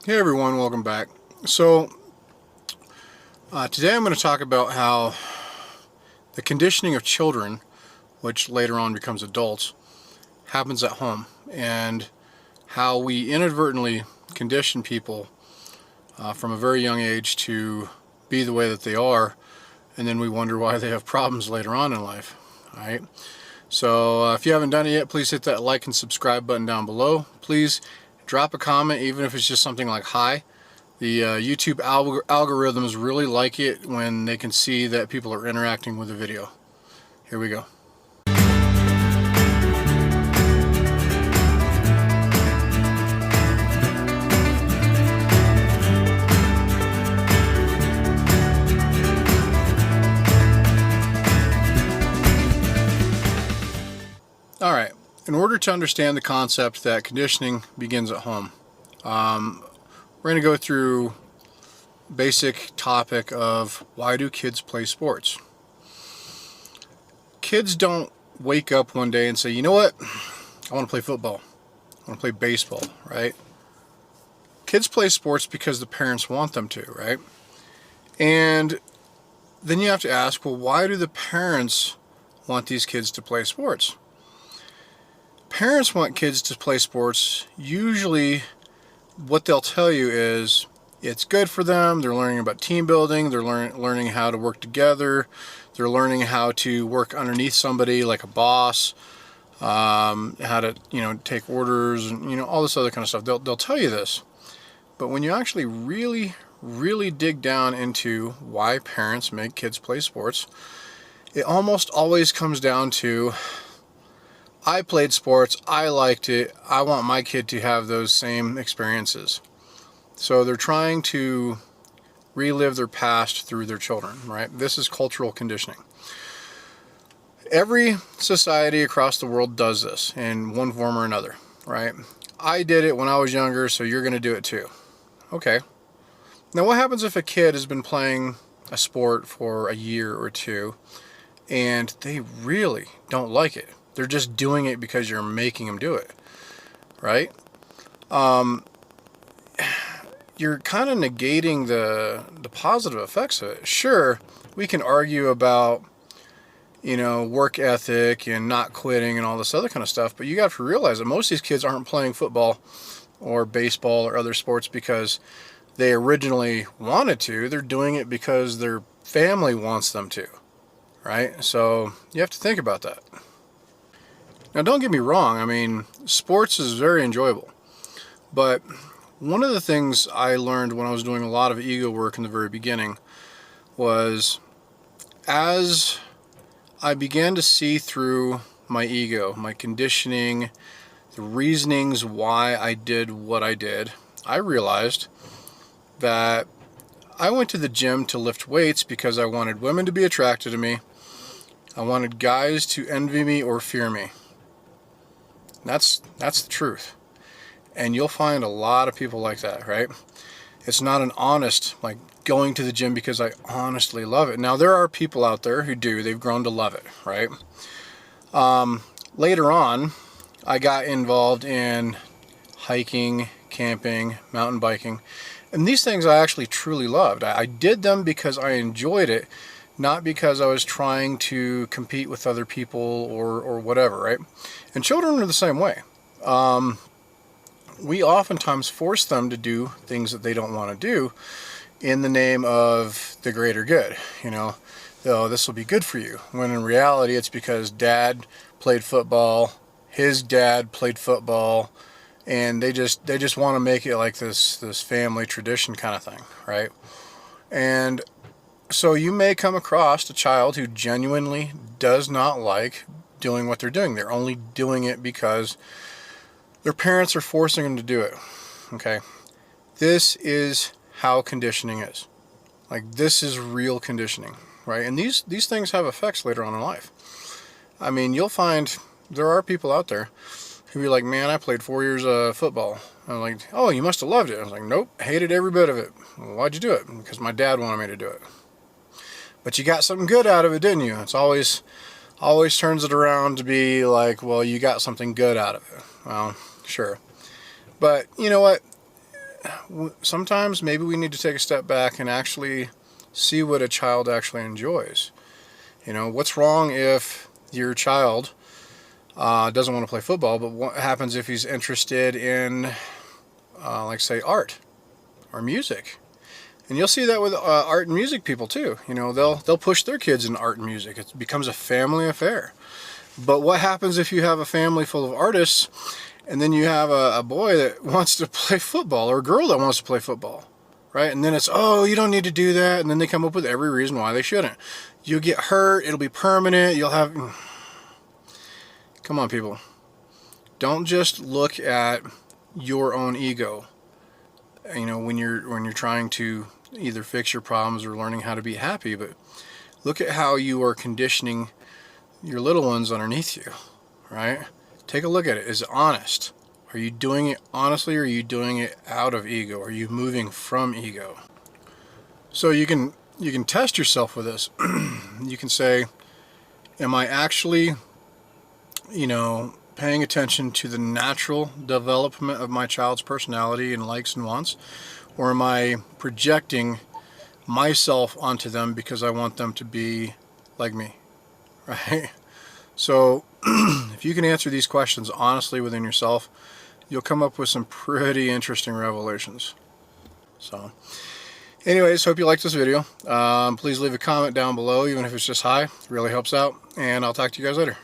Hey everyone, welcome back. So today I'm going to talk about how the conditioning of children, which later on becomes adults, happens at home, and how we inadvertently condition people from a very young age to be the way that they are, and then we wonder why they have problems later on in life. Alright, so if you haven't done it yet, please hit that like and subscribe button down below. Please drop a comment, even if it's just something like hi. The YouTube algorithms really like it when they can see that people are interacting with the video. Here we go. Alright, in order to understand the concept that conditioning begins at home, we're going to go through basic topic of why do kids play sports. Kids don't wake up one day and say, you know what, I want to play football, I want to play baseball, right? Kids play sports because the parents want them to, right? And then you have to ask, well, why do the parents want these kids to play sports? Parents want kids to play sports. Usually what they'll tell you is it's good for them. They're learning about team building. They're learning how to work together. They're learning how to work underneath somebody like a boss, how to take orders, and all this other kind of stuff. They'll tell you this, but when you actually really dig down into why parents make kids play sports, it almost always comes down to, I played sports, I liked it, I want my kid to have those same experiences. So they're trying to relive their past through their children, right? This is cultural conditioning. Every society across the world does this in one form or another, right? I did it when I was younger, so you're going to do it too. Okay. Now what happens if a kid has been playing a sport for a year or two and they really don't like it? They're just doing it because you're making them do it, right? You're kind of negating the positive effects of it. Sure, we can argue about, work ethic and not quitting and all this other kind of stuff, but you got to realize that most of these kids aren't playing football or baseball or other sports because they originally wanted to. They're doing it because their family wants them to, right? So you have to think about that. Now don't get me wrong, I mean, sports is very enjoyable, but one of the things I learned when I was doing a lot of ego work in the very beginning was, as I began to see through my ego, my conditioning, the reasonings why I did what I did, I realized that I went to the gym to lift weights because I wanted women to be attracted to me. I wanted guys to envy me or fear me. That's the truth. And you'll find a lot of people like that, right? It's not an honest, like, going to the gym because I honestly love it. Now, there are people out there who do. They've grown to love it, right? Later on, I got involved in hiking, camping, mountain biking. And these things I actually truly loved. I did them because I enjoyed it, not because I was trying to compete with other people or whatever, right? And children are the same way. We oftentimes force them to do things that they don't want to do in the name of the greater good. Oh, this will be good for you. When in reality, it's because dad played football, his dad played football, and they just want to make it like this family tradition kind of thing, right? And so you may come across a child who genuinely does not like doing what they're doing. They're only doing it because their parents are forcing them to do it. Okay? This is how conditioning is. Like, this is real conditioning, right? And these things have effects later on in life. I mean, you'll find there are people out there who be like, man, I played 4 years of football. I'm like, oh, you must have loved it. I was like, nope, hated every bit of it. Well, why'd you do it? Because my dad wanted me to do it. But you got something good out of it, didn't you? It's always turns it around to be like, well, you got something good out of it. Well, sure. But you know what? sometimes maybe we need to take a step back and actually see what a child actually enjoys. You know, what's wrong if your child doesn't want to play football, but what happens if he's interested in, like say, art or music? And you'll see that with art and music people too. You know, they'll push their kids in art and music. It becomes a family affair. But what happens if you have a family full of artists, and then you have a boy that wants to play football, or a girl that wants to play football, right? And then it's, oh, you don't need to do that. And then they come up with every reason why they shouldn't. You'll get hurt. It'll be permanent. You'll have... Come on, people. Don't just look at your own ego, you know, when you're trying to either fix your problems or learning how to be happy, but look at how you are conditioning your little ones underneath you, right? Take a look at it. Is it honest? Are you doing it honestly, or are you doing it out of ego? Are you moving from ego? So you can test yourself with this. You can say, am I actually, you know, paying attention to the natural development of my child's personality and likes and wants, or am I projecting myself onto them because I want them to be like me, right? So if you can answer these questions honestly within yourself, you'll come up with some pretty interesting revelations. So anyways, hope you liked this video. Please leave a comment down below, even if it's just hi. It really helps out, and I'll talk to you guys later.